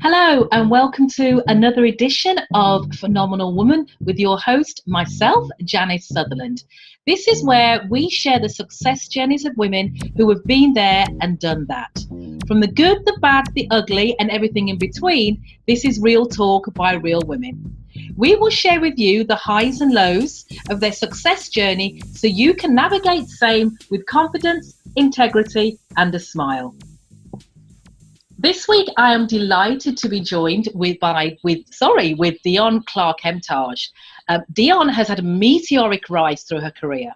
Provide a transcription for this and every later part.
Hello, and welcome to another edition of Phenomenal Woman with your host, myself, Janice Sutherland. This is where we share the success journeys of women who have been there and done that. From the good, the bad, the ugly, and everything in between, this is Real Talk by Real Women. We will share with you the highs and lows of their success journey so you can navigate same with confidence, integrity, and a smile. This week, I am delighted to be joined with Dionne Clark Emtage. Dionne has had a meteoric rise through her career.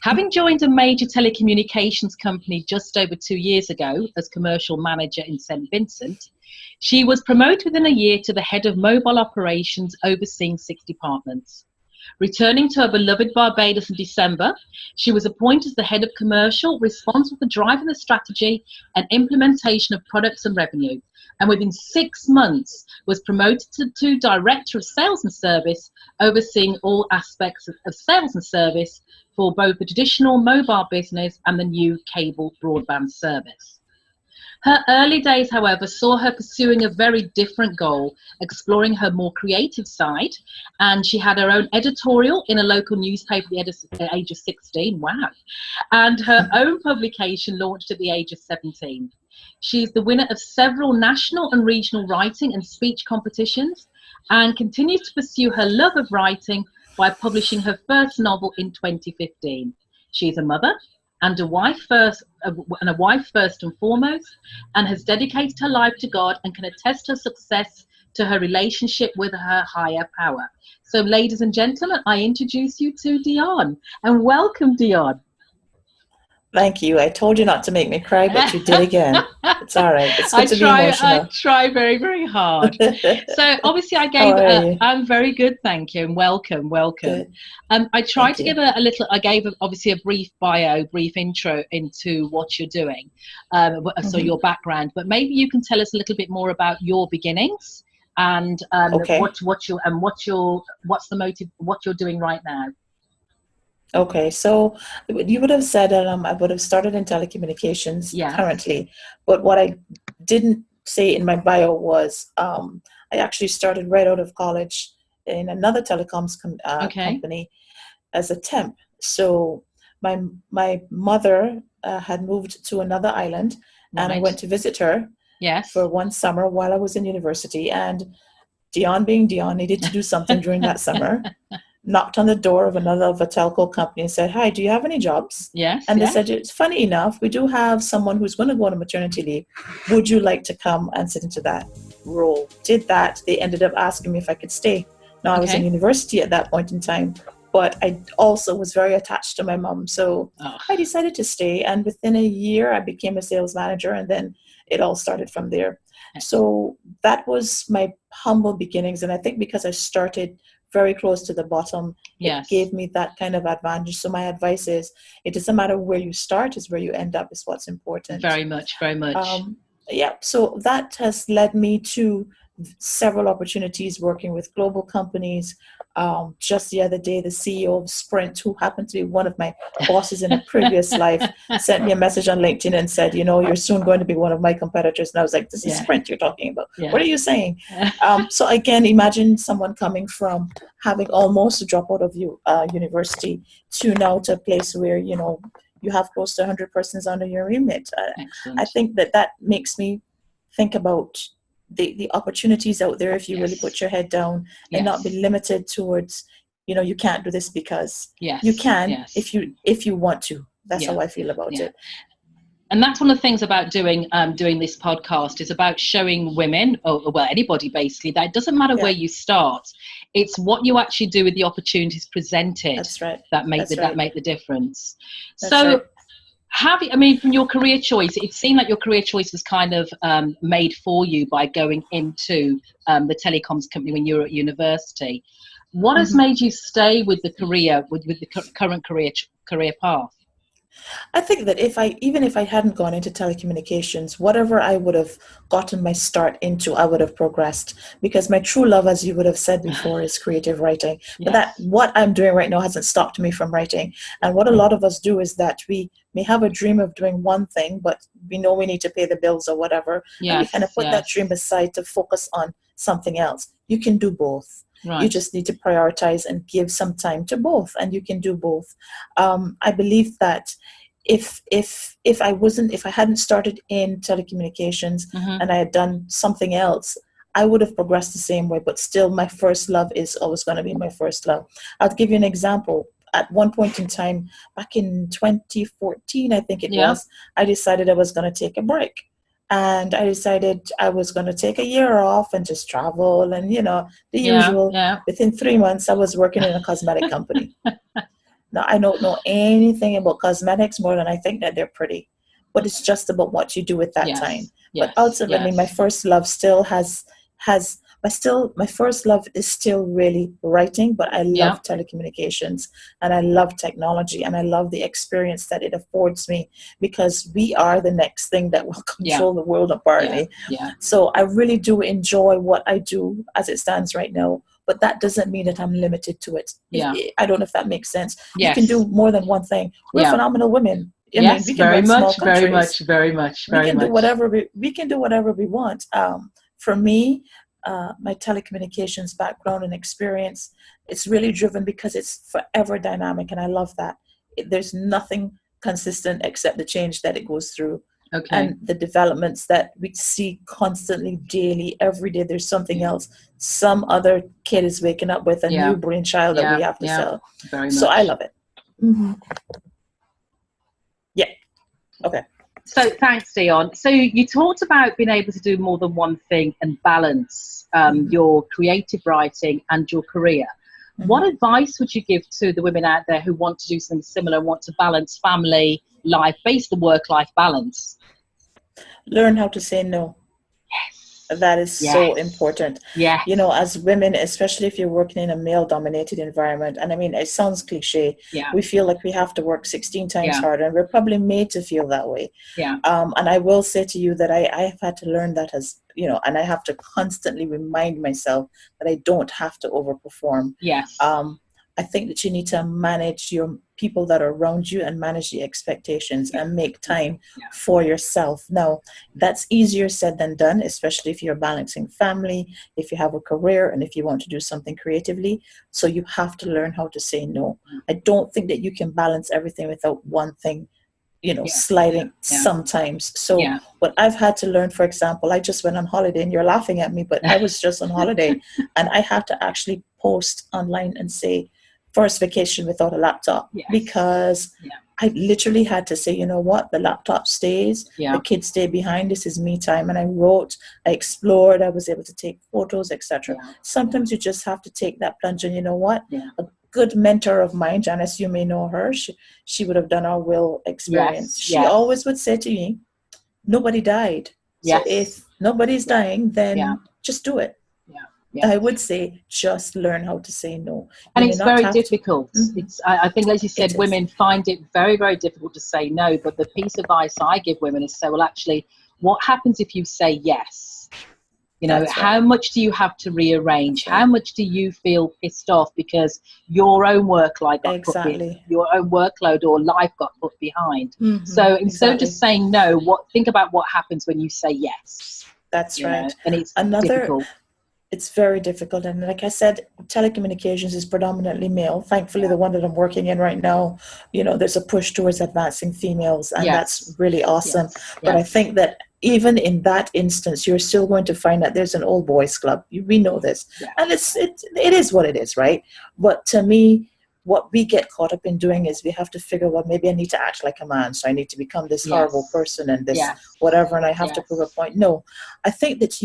Having joined a major telecommunications company just over 2 years ago as commercial manager in St. Vincent, she was promoted within a year to the head of mobile operations overseeing 6 departments. Returning to her beloved Barbados in December, she was appointed as the head of commercial, responsible for driving the strategy and implementation of products and revenue. And within 6 months, was promoted to director of sales and service, overseeing all aspects of sales and service for both the traditional mobile business and the new cable broadband service. Her early days, however, saw her pursuing a very different goal, exploring her more creative side, and she had her own editorial in a local newspaper at the age of 16, wow, and her own publication launched at the age of 17. She's the winner of several national and regional writing and speech competitions and continues to pursue her love of writing by publishing her first novel in 2015. She's a mother and a wife first and foremost, and has dedicated her life to God and can attest her success to her relationship with her higher power. So, ladies and gentlemen, I introduce you to Dionne, and welcome, Dionne. Thank you. I told you not to make me cry, but you did again. It's all right. It's good to be emotional. I try very, very hard. So obviously I'm very good, thank you, and welcome. I tried to give I gave obviously a brief intro into what you're doing, so your background, but maybe you can tell us a little bit more about your beginnings and what's the motive, what you're doing right now. Okay, so you would have said that I would have started in telecommunications currently, but what I didn't say in my bio was I actually started right out of college in another telecoms company as a temp. So my mother had moved to another island, and I went to visit her for one summer while I was in university. And Dionne, being Dionne, needed to do something during that summer. Knocked on the door of a telco company and said, "Hi, do you have any jobs?" And they said, "It's funny enough, we do have someone who's going to go on a maternity leave. Would you like to come and sit into that role?" Did that. They ended up asking me if I could stay. Now, I was in university at that point in time, but I also was very attached to my mom. So I decided to stay. And within a year, I became a sales manager, and then it all started from there. So that was my humble beginnings. And I think because I started very close to the bottom, it gave me that kind of advantage. So my advice is, it doesn't matter where you start, it's where you end up is what's important. Very much. So that has led me to several opportunities working with global companies. Just the other day, the CEO of Sprint, who happened to be one of my bosses in a previous life, sent me a message on LinkedIn and said, "You're soon going to be one of my competitors." And I was like, "This is Sprint you're talking about. What are you saying?" So again, imagine someone coming from having almost dropped out of university to now to a place where, you have close to 100 persons under your remit. I think that makes me think about the opportunities out there if you really put your head down and not be limited towards, you can't do this, because you can if you want to. That's how I feel about it. And that's one of the things about doing this podcast, is about showing women, anybody basically, that it doesn't matter where you start. It's what you actually do with the opportunities presented. That's right. That make the difference. From your career choice, it seemed like your career choice was kind of made for you by going into the telecoms company when you were at university. What has made you stay with the career, with the current career path? I think that even if I hadn't gone into telecommunications, whatever I would have gotten my start into, I would have progressed, because my true love, as you would have said before, is creative writing. But that what I'm doing right now hasn't stopped me from writing. And what a lot of us do is that we may have a dream of doing one thing, but we know we need to pay the bills or whatever. And we kind of put that dream aside to focus on something else. You can do both. Right. You just need to prioritize and give some time to both, and you can do both. I believe that if I hadn't started in telecommunications and I had done something else, I would have progressed the same way. But still, my first love is always going to be my first love. I'll give you an example. At one point in time, back in 2014, I think it was, I decided I was going to take a break. And I decided I was going to take a year off and just travel and, the usual. Yeah. Within 3 months, I was working in a cosmetic company. Now, I don't know anything about cosmetics more than I think that they're pretty. But it's just about what you do with that time. But ultimately, my first love still my first love is still really writing, but I love telecommunications and I love technology and I love the experience that it affords me, because we are the next thing that will control the world apparently. So I really do enjoy what I do as it stands right now, but that doesn't mean that I'm limited to it. I don't know if that makes sense. You can do more than one thing. We're phenomenal women. I mean, we can very run much, small countries. very much. We can do whatever we want. For me, my telecommunications background and experience, it's really driven because it's forever dynamic, and I love that. There's nothing consistent except the change that it goes through. And the developments that we see constantly, daily, every day. There's something else. Some other kid is waking up with a new brainchild that we have to sell. So I love it. Yeah. Okay. So thanks, Dionne. So you talked about being able to do more than one thing and balance your creative writing and your career. What advice would you give to the women out there who want to do something similar, want to balance family life, base the work-life balance? Learn how to say no. That is so important. As women, especially if you're working in a male-dominated environment, and I mean, it sounds cliche. We feel like we have to work 16 times harder, and we're probably made to feel that way. And I will say to you that I have had to learn that, as and I have to constantly remind myself that I don't have to overperform. I think that you need to manage your people that are around you and manage the expectations and make time for yourself. Now, that's easier said than done, especially if you're balancing family, if you have a career, and if you want to do something creatively. So you have to learn how to say no. I don't think that you can balance everything without one thing, sliding sometimes. So what I've had to learn, for example, I just went on holiday, and you're laughing at me, but I was just on holiday and I had to actually post online and say, first vacation without a laptop, because I literally had to say, you know what, the laptop stays, the kids stay behind, this is me time. And I wrote, I explored, I was able to take photos, etc. Sometimes you just have to take that plunge. And you know what, a good mentor of mine, Janice, you may know her, she would have done our will experience. She always would say to me, nobody died. So if nobody's dying, then just do it. I would say just learn how to say no. And it's very difficult. I think, as you said, women find it very, very difficult to say no. But the piece of advice I give women is say, well, actually, what happens if you say yes? How much do you have to rearrange? How much do you feel pissed off because your own workload got your own workload or life got put behind? So instead of just saying no, think about what happens when you say yes. That's right. And it's difficult. It's very difficult. And like I said, telecommunications is predominantly male. Thankfully, the one that I'm working in right now, there's a push towards advancing females, and that's really awesome. But I think that even in that instance, you're still going to find that there's an old boys club. We know this. And it is what it is, right? But to me, what we get caught up in doing is we have to figure, well, maybe I need to act like a man, so I need to become this horrible person and this whatever, and I have to prove a point. No, I think that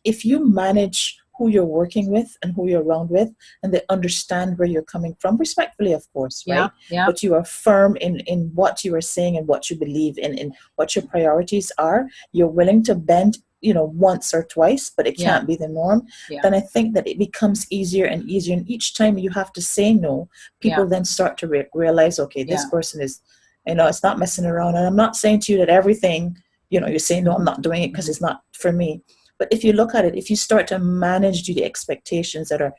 if you manage who you're working with and who you're around with, and they understand where you're coming from, respectfully, of course, right? But you are firm in what you are saying and what you believe in what your priorities are. You're willing to bend, once or twice, but it can't be the norm. Then I think that it becomes easier and easier. And each time you have to say no, people then start to realize, okay, this person is It's not messing around. And I'm not saying to you that everything, you're saying, no, I'm not doing it because it's not for me. But if you look at it, if you start to manage the expectations that are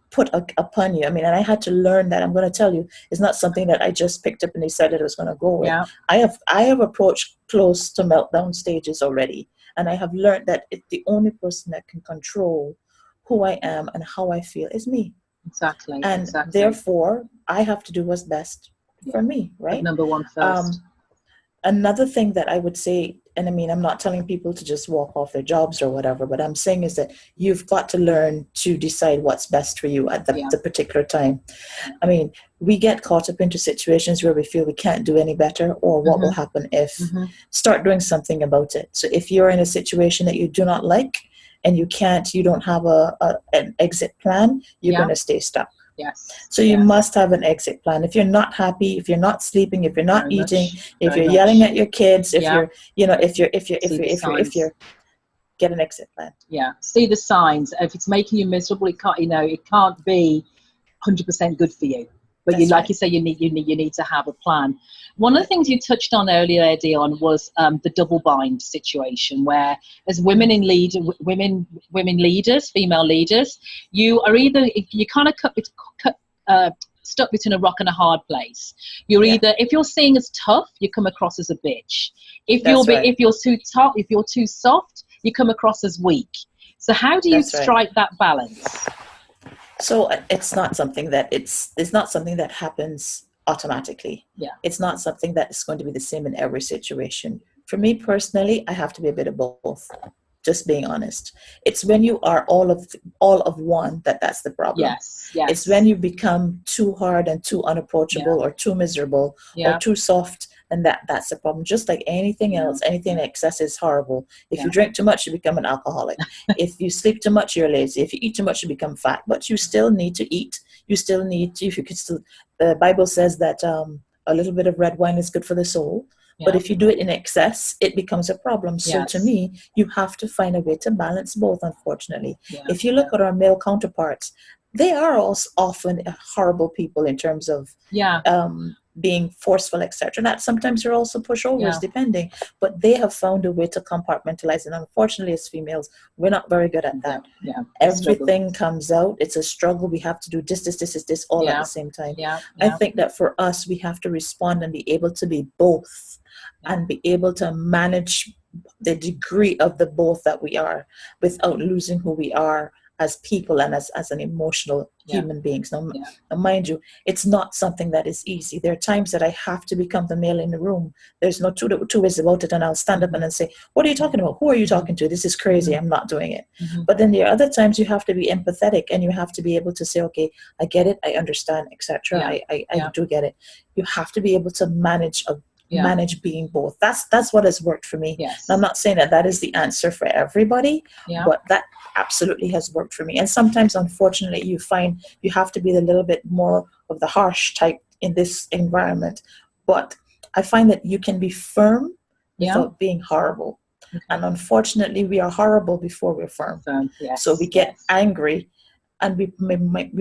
put upon you, and I had to learn that. I'm going to tell you, it's not something that I just picked up and decided I was going to go with. Yeah. I have approached close to meltdown stages already, and I have learned that the only person that can control who I am and how I feel is me. Exactly. And therefore, I have to do what's best for me, right? Number one first. Another thing that I would say, and I'm not telling people to just walk off their jobs or whatever, but I'm saying is that you've got to learn to decide what's best for you at the particular time. We get caught up into situations where we feel we can't do any better, or what will happen if. Start doing something about it. So if you're in a situation that you do not like and you don't have an exit plan, you're going to stay stuck. Yes. So you must have an exit plan. If you're not happy, if you're not sleeping, if you're not eating, if you're yelling at your kids, if you're get an exit plan. Yeah. See the signs. If it's making you miserable, it can't be 100% good for you. But you say, you need to have a plan. One of the things you touched on earlier, Dionne, was the double bind situation, where as women leaders, female leaders, you are either kind of stuck between a rock and a hard place. You're either, if you're seen as tough, you come across as a bitch. If you're too tough, if you're too soft, you come across as weak. So how do you strike that balance? So it's not something that happens automatically. Yeah. It's not something that is going to be the same in every situation. For me personally, I have to be a bit of both. Just being honest. It's when you are all of one that's the problem. Yes. It's when you become too hard and too unapproachable or too miserable or too soft, and that's the problem. Just like anything else, anything in excess is horrible. If you drink too much, you become an alcoholic. If you sleep too much, you're lazy. If you eat too much, you become fat. But you still need to eat. You still need to, the Bible says that a little bit of red wine is good for the soul. But if you do it in excess, it becomes a problem. So to me, you have to find a way to balance both, unfortunately. If you look at our male counterparts, they are also often horrible people in terms of being forceful, etc. That sometimes they're also pushovers, depending. But they have found a way to compartmentalize. And unfortunately, as females, we're not very good at that. Everything comes out. It's a struggle. We have to do this all at the same time. I think that for us, we have to respond and be able to be both. And be able to manage the degree of the both that we are without losing who we are as people and as an emotional human beings. Now, mind you, it's not something that is easy. There are times that I have to become the male in the room. There's no two ways about it, and I'll stand up and then say, what are you talking about? Who are you talking to? This is crazy. I'm not doing it. But then there are other times you have to be empathetic, and you have to be able to say, okay, I get it, I understand, etc. I do get it. You have to be able to manage being both. That's what has worked for me. I'm not saying that is the answer for everybody, but that absolutely has worked for me. And sometimes, unfortunately, you find you have to be a little bit more of the harsh type in this environment. But I find that you can be firm without being horrible. And unfortunately, we are horrible before we're firm. So we get angry. And we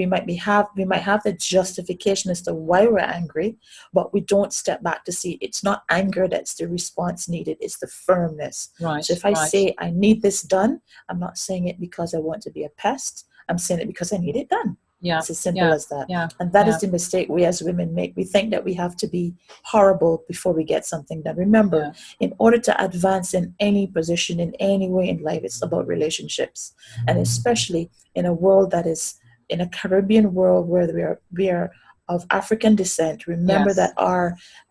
might have the justification as to why we're angry, but we don't step back to see it's not anger that's the response needed, it's the firmness. So if I say I need this done, I'm not saying it because I want to be a pest. I'm saying it because I need it done. It's as simple as that. And that is the mistake we as women make. We think that we have to be horrible before we get something done. Remember, in order to advance in any position, in any way in life, it's about relationships. And especially in a world that is, in a Caribbean world where we are of African descent. Remember that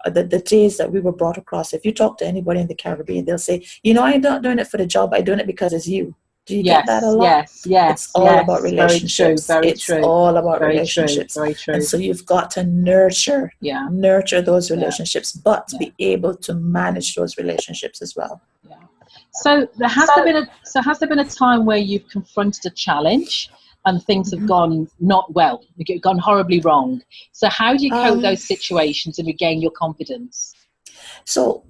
the days that we were brought across, if you talk to anybody in the Caribbean, they'll say, I'm not doing it for the job, I'm doing it because it's you. Do you get that a lot? It's all about relationships. It's all about relationships. Very true. And so you've got to nurture those relationships, but be able to manage those relationships as well. So has there been a time where you've confronted a challenge and things have gone not well, gone horribly wrong? So how do you cope with those situations and regain your confidence? So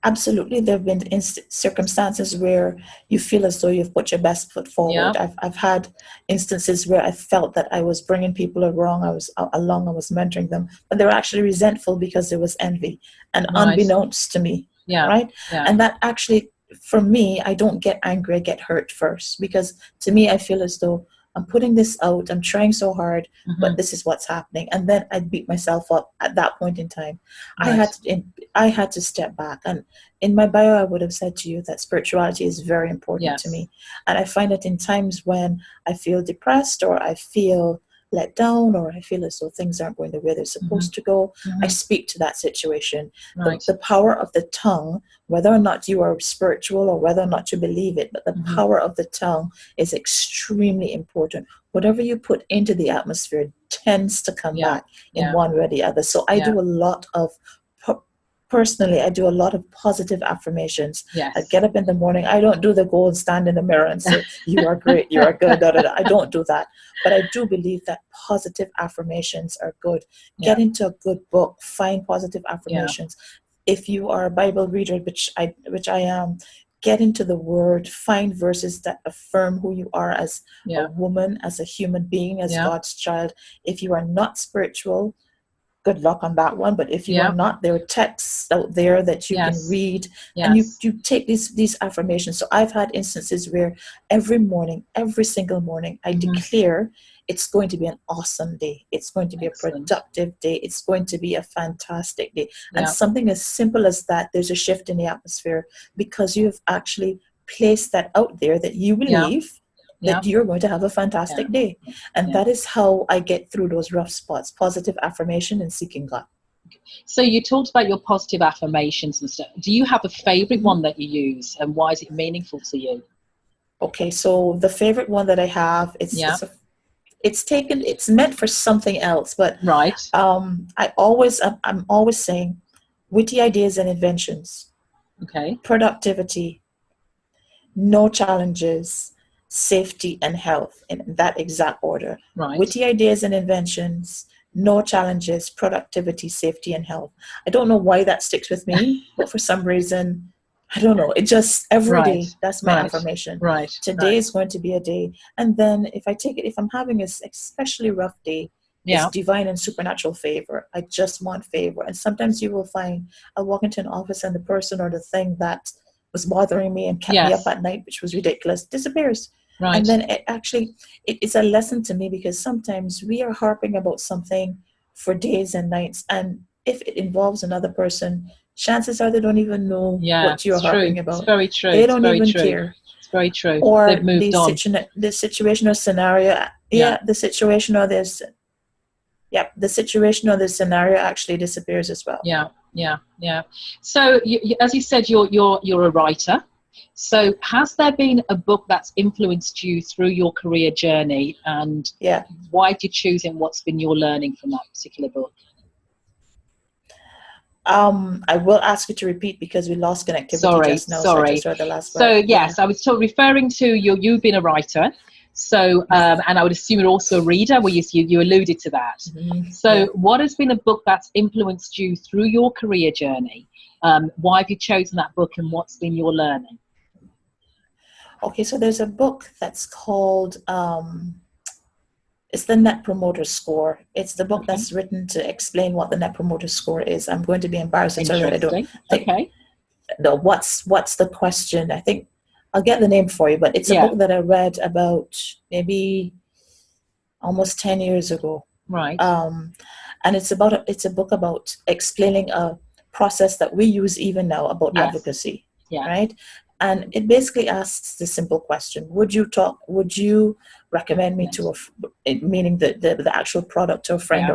Absolutely, there have been circumstances where you feel as though you've put your best foot forward. Yeah. I've had instances where I felt that I was bringing people along, I was mentoring them, but they were actually resentful because there was envy, and Right. unbeknownst to me, Yeah. right? Yeah. And that actually, for me, I don't get angry, I get hurt first, because to me, I feel as though I'm putting this out, I'm trying so hard, but this is what's happening. And then I'd beat myself up at that point in time. Right. I had to step back. And in my bio, I would have said to you that spirituality is very important to me. And I find that in times when I feel depressed, or I feel let down, or I feel as though things aren't going the way they're supposed to go, I speak to that situation. Right. The power of the tongue, whether or not you are spiritual or whether or not you believe it, but the power of the tongue is extremely important. Whatever you put into the atmosphere tends to come back in one way or the other. So I do a lot of, personally, I do a lot of positive affirmations. Yes. I get up in the morning. I don't do the go and stand in the mirror and say, you are great, you are good, da, da, da. I don't do that. But I do believe that positive affirmations are good. Get into a good book, find positive affirmations. If you are a Bible reader, which I am, get into the Word, find verses that affirm who you are as a woman, as a human being, as God's child. If you are not spiritual, good luck on that one. But if you are not, there are texts out there that you can read, and you take these affirmations. So I've had instances where every single morning, I declare it's going to be an awesome day. It's going to be a productive day. It's going to be a fantastic day. And something as simple as that, there's a shift in the atmosphere, because you've actually placed that out there that you believe that you're going to have a fantastic day. And that is how I get through those rough spots. Positive affirmation and seeking God. So you talked about your positive affirmations and stuff. Do you have a favorite one that you use, and why is it meaningful to you? Okay, so the favorite one that I have, it's meant for something else, but I'm always saying witty ideas and inventions. Okay. Productivity, no challenges, safety and health, in that exact order. Right. Witty ideas and inventions, no challenges, productivity, safety and health. I don't know why that sticks with me, but for some reason, I don't know. It just, every day, that's my affirmation. Right. Today is going to be a day. And then if I'm having an especially rough day, it's divine and supernatural favor. I just want favor. And sometimes you will find I'll walk into an office and the person or the thing that was bothering me and kept me up at night, which was ridiculous, disappears. Right. And then it's a lesson to me, because sometimes we are harping about something for days and nights, and if it involves another person, chances are they don't even know what you're harping about. It's very true. They don't even care. It's very true. Or they've moved on. The situation or scenario, the situation or this, the situation or the scenario actually disappears as well. Yeah. So, as you said, you're a writer. So, has there been a book that's influenced you through your career journey, and why did you choose it, and what's been your learning from that particular book? I will ask you to repeat, because we lost connectivity just now. Sorry. So I just heard the last part. So yes, I was referring to you being a writer. So, and I would assume you're also a reader, where you alluded to that. So what has been a book that's influenced you through your career journey? Why have you chosen that book, and what's been your learning? Okay, so there's a book that's called, it's the Net Promoter Score. It's the book that's written to explain what the Net Promoter Score is. I'm going to be embarrassed to tell you that I don't think. No, what's the question? I think I'll get the name for you, but it's a book that I read about maybe almost 10 years ago. Right. And it's a book about explaining a process that we use even now about advocacy. Right. And it basically asks the simple question: would you recommend me to meaning the actual product to a friend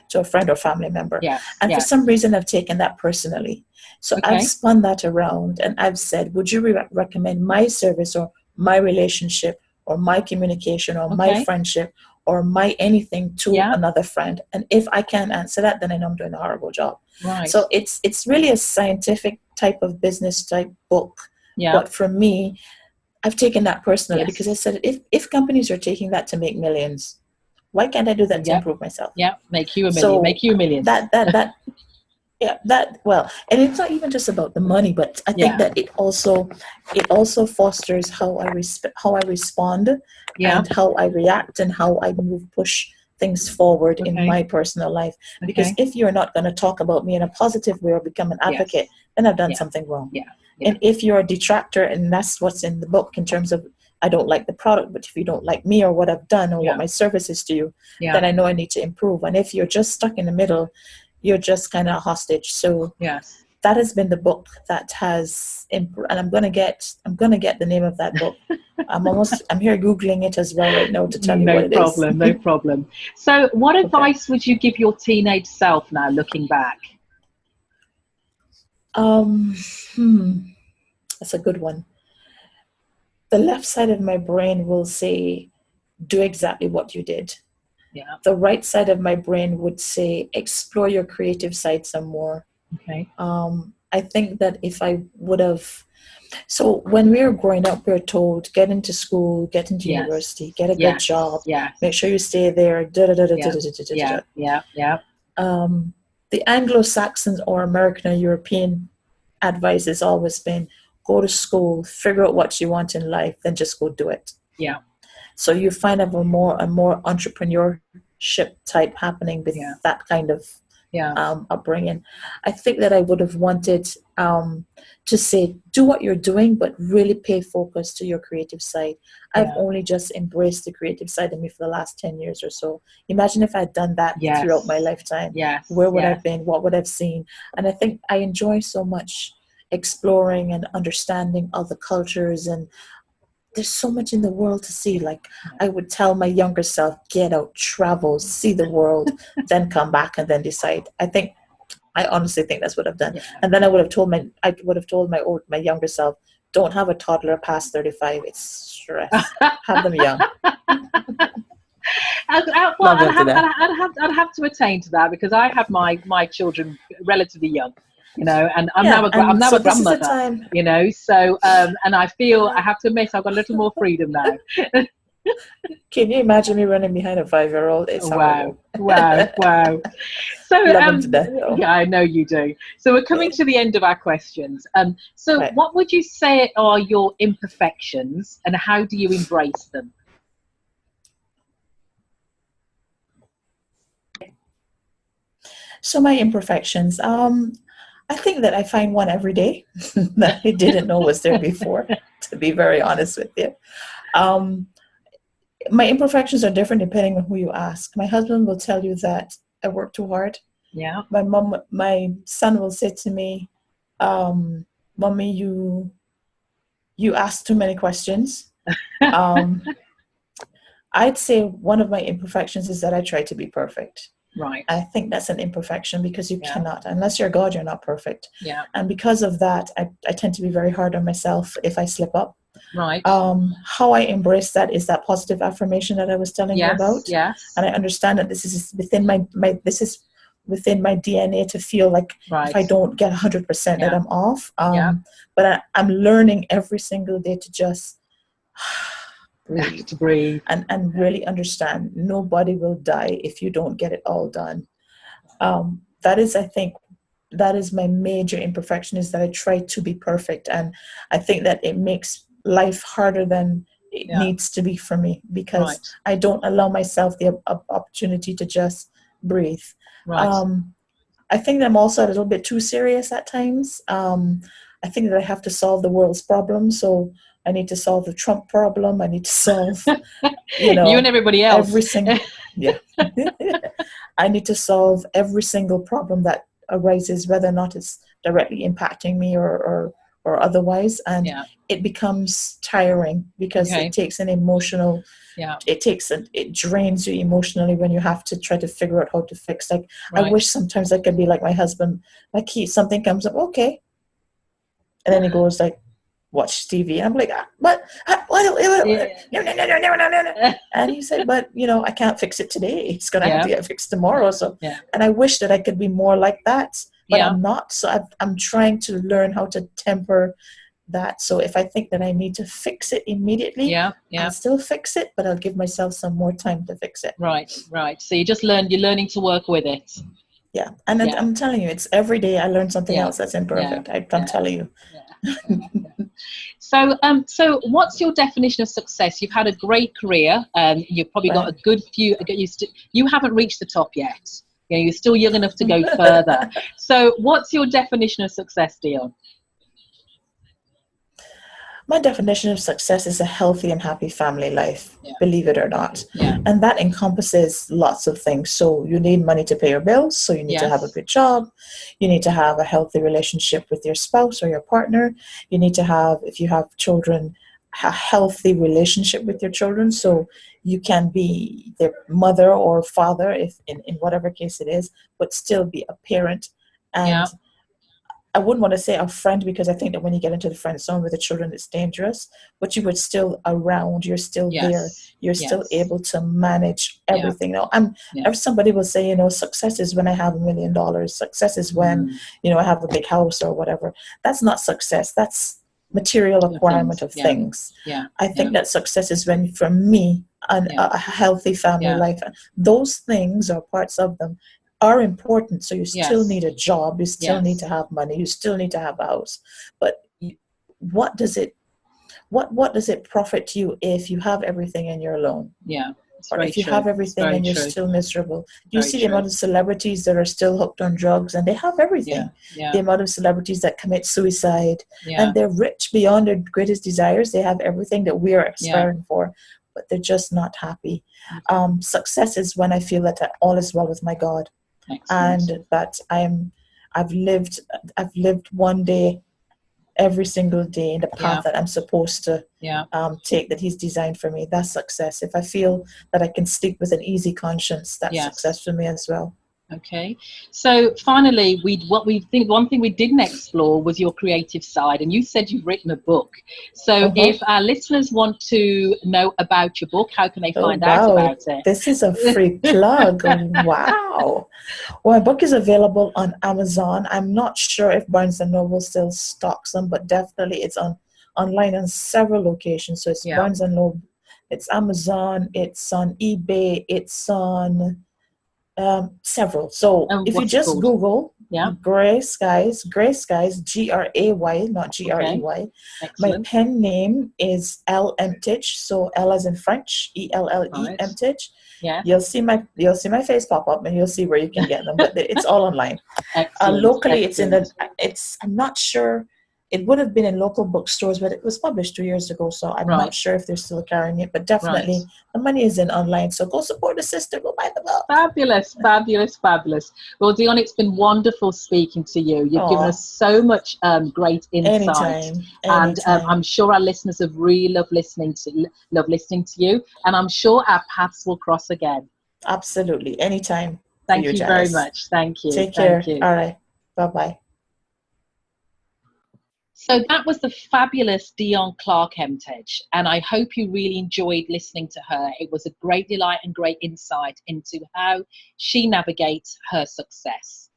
to a friend or family member? And for some reason, I've taken that personally. So I've spun that around, and I've said, would you recommend my service or my relationship or my communication or my friendship or my anything to another friend? And if I can't answer that, then I know I'm doing a horrible job. Right. So it's really a scientific type of business type book. But for me, I've taken that personally, because I said, if companies are taking that to make millions, why can't I do that to improve myself? Make you a million. Make you a million. That Yeah, that well, and it's not even just about the money, but I think that it also fosters how I respond Yeah. and how I react and how I push things forward in Okay. my personal life. Because Okay. if you're not going to talk about me in a positive way or become an Yes. advocate, then I've done Yeah. something wrong. Yeah. Yeah. And if you're a detractor, and that's what's in the book in terms of I don't like the product, but if you don't like me or what I've done or what Yeah. my service is to you, Yeah. then I know I need to improve. And if you're just stuck in the middle, you're just kind of hostage. So Yes. that has been the book that has and I'm gonna get the name of that book. I'm here googling it as well right now to tell you No what it is. problem. No problem. So, what Okay. advice would you give your teenage self now, looking back? Um, hmm, that's a good one. The left side of my brain will say, do exactly what you did. Yeah. The right side of my brain would say, explore your creative side some more. Okay. I think that if I would have, so when we were growing up, we were told, get into school, get into Yes. university, get a good job, Yes. Yes. make sure you stay there, da da da da da Yeah. da da da Yeah. da. Yeah. Yeah. The Anglo-Saxons or American or European advice has always been, go to school, figure out what you want in life, then just go do it. Yeah. So you find a more entrepreneurship type happening with Yeah. that kind of Yeah. upbringing. I think that I would have wanted to say, do what you're doing, but really pay focus to your creative side. I've Yeah. only just embraced the creative side of me for the last 10 years or so. Imagine if I'd done that throughout my Yes. lifetime. Yes. Where would Yes. I've been? What would I've seen? And I think I enjoy so much exploring and understanding other cultures, and there's so much in the world to see. Like, I would tell my younger self, get out, travel, see the world, then come back and then decide. I honestly think that's what I've done. Yeah. And then I would have told my younger self, don't have a toddler past 35. It's stress. Have them young. Well, Love to that. I'd have to attain to that because I have my children relatively young, and I'm Yeah, I'm and now so a this is the grandmother, time. so and I feel I have to admit I've got a little more freedom now. Can you imagine me running behind a 5-year-old? It's Wow, horrible. wow, wow. So Love them to death, though. yeah, I know you do. So we're coming to the end of our questions. So Right. what would you say are your imperfections, and how do you embrace them? So my imperfections. I think that I find one every day that I didn't know was there before, to be very honest with you. Um, my imperfections are different depending on who you ask. My husband will tell you that I work too hard. Yeah. My son will say to me, "Mommy, you ask too many questions." Um, I'd say one of my imperfections is that I try to be perfect. Right. I think that's an imperfection because you Yeah. cannot, unless you're God, you're not perfect. Yeah. And because of that, I tend to be very hard on myself if I slip up. Right. How I embrace that is that positive affirmation that I was telling you about. Yes. And I understand that this is within within my DNA to feel like Right. if I don't get 100% that Yeah. I'm off. Yeah. But I'm learning every single day to just breathe. To breathe. And really understand nobody will die if you don't get it all done. I think that is my major imperfection, is that I try to be perfect. And I think that it makes life harder than it needs to be for me, because Right. I don't allow myself the opportunity to just breathe. Right. I think that I'm also a little bit too serious at times. I think that I have to solve the world's problems. So I need to solve the Trump problem. I need to solve, you and everybody else. every single, yeah. I need to solve every single problem that arises, whether or not it's directly impacting me or otherwise. And it becomes tiring because it takes an emotional, it drains you emotionally when you have to try to figure out how to fix. Like, I wish sometimes I could be like my husband, like something comes up, okay. And then he goes like, watch TV. And I'm like, what? And he said, but I can't fix it today. It's going to have to get fixed tomorrow. So, and I wish that I could be more like that, but I'm not. So I'm trying to learn how to temper that. So if I think that I need to fix it immediately, I'll still fix it, but I'll give myself some more time to fix it. Right. So you're learning to work with it. Yeah. And I'm telling you, it's every day I learn something else that's imperfect. I'm telling you. So, what's your definition of success? You've had a great career, and you've probably got a good few. You haven't reached the top yet. You know, you're still young enough to go further. So, what's your definition of success, Dionne? My definition of success is a healthy and happy family life, believe it or not. And that encompasses lots of things. So you need money to pay your bills. So you need to have a good job. You need to have a healthy relationship with your spouse or your partner. You need to have, if you have children, a healthy relationship with your children. So you can be their mother or father, if in whatever case it is, but still be a parent. And I wouldn't want to say a friend, because I think that when you get into the friend zone with the children, it's dangerous, but you would still around, you're still there, you're still able to manage everything. Now, somebody will say, you know, success is when I have $1 million. Success is when, you know, I have a big house or whatever. That's not success. That's material acquirement of things. I think that success is when, for me, a healthy family life, those things or parts of them are important. So you still need a job, you still need to have money, you still need to have a house. But what does it profit you if you have everything and you're alone? Or if you have everything and you're still miserable? You see the amount of celebrities that are still hooked on drugs, and they have everything. The amount of celebrities that commit suicide, and they're rich beyond their greatest desires. They have everything that we are aspiring for, but they're just not happy. Success is when I feel that all is well with my God. Excellent. And that I've lived one day, every single day, in the path that I'm supposed to take, that He's designed for me. That's success. If I feel that I can sleep with an easy conscience, that's success for me as well. Okay, so finally, one thing we didn't explore was your creative side, and you said you've written a book. So if our listeners want to know about your book, how can they find out about it? This is a free plug. Wow. Well, my book is available on Amazon. I'm not sure if Barnes & Noble still stocks them, but definitely it's online on several locations. So it's Barnes & Noble, it's Amazon, it's on eBay, it's on several. So if you just Google Gray Skies, Gray Skies, Gray, not Grey. My pen name is Emtage, so L as in French, ELLE, Emtage. You'll see my face pop up, and you'll see where you can get them. But it's all online. Locally, it's I'm not sure. It would have been in local bookstores, but it was published 2 years ago, so I'm not sure if they're still carrying it. But definitely, the money is in online, so go support the sister. Go buy the book. Fabulous, fabulous, fabulous. Well, Dionne, it's been wonderful speaking to you. You've given us so much great insight, and I'm sure our listeners have really loved listening to you. And I'm sure our paths will cross again. Absolutely, anytime. Thank you very much. Thank you. Take care. All right. Bye-bye. So that was the fabulous Dionne Clark Emtage, and I hope you really enjoyed listening to her. It was a great delight and great insight into how she navigates her success.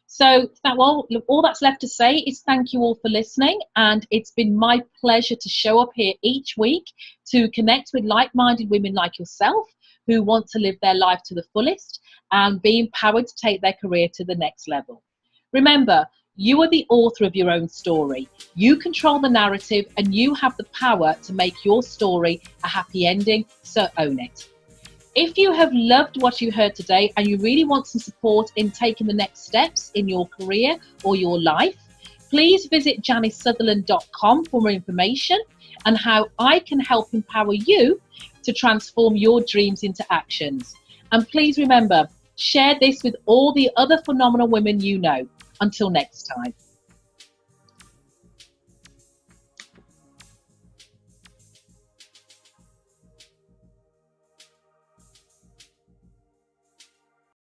So all that's left to say is thank you all for listening, and it's been my pleasure to show up here each week to connect with like-minded women like yourself who want to live their life to the fullest and be empowered to take their career to the next level. Remember, you are the author of your own story. You control the narrative, and you have the power to make your story a happy ending, so own it. If you have loved what you heard today and you really want some support in taking the next steps in your career or your life, please visit janicesutherland.com for more information on how I can help empower you to transform your dreams into actions. And please remember, share this with all the other phenomenal women you know. Until next time.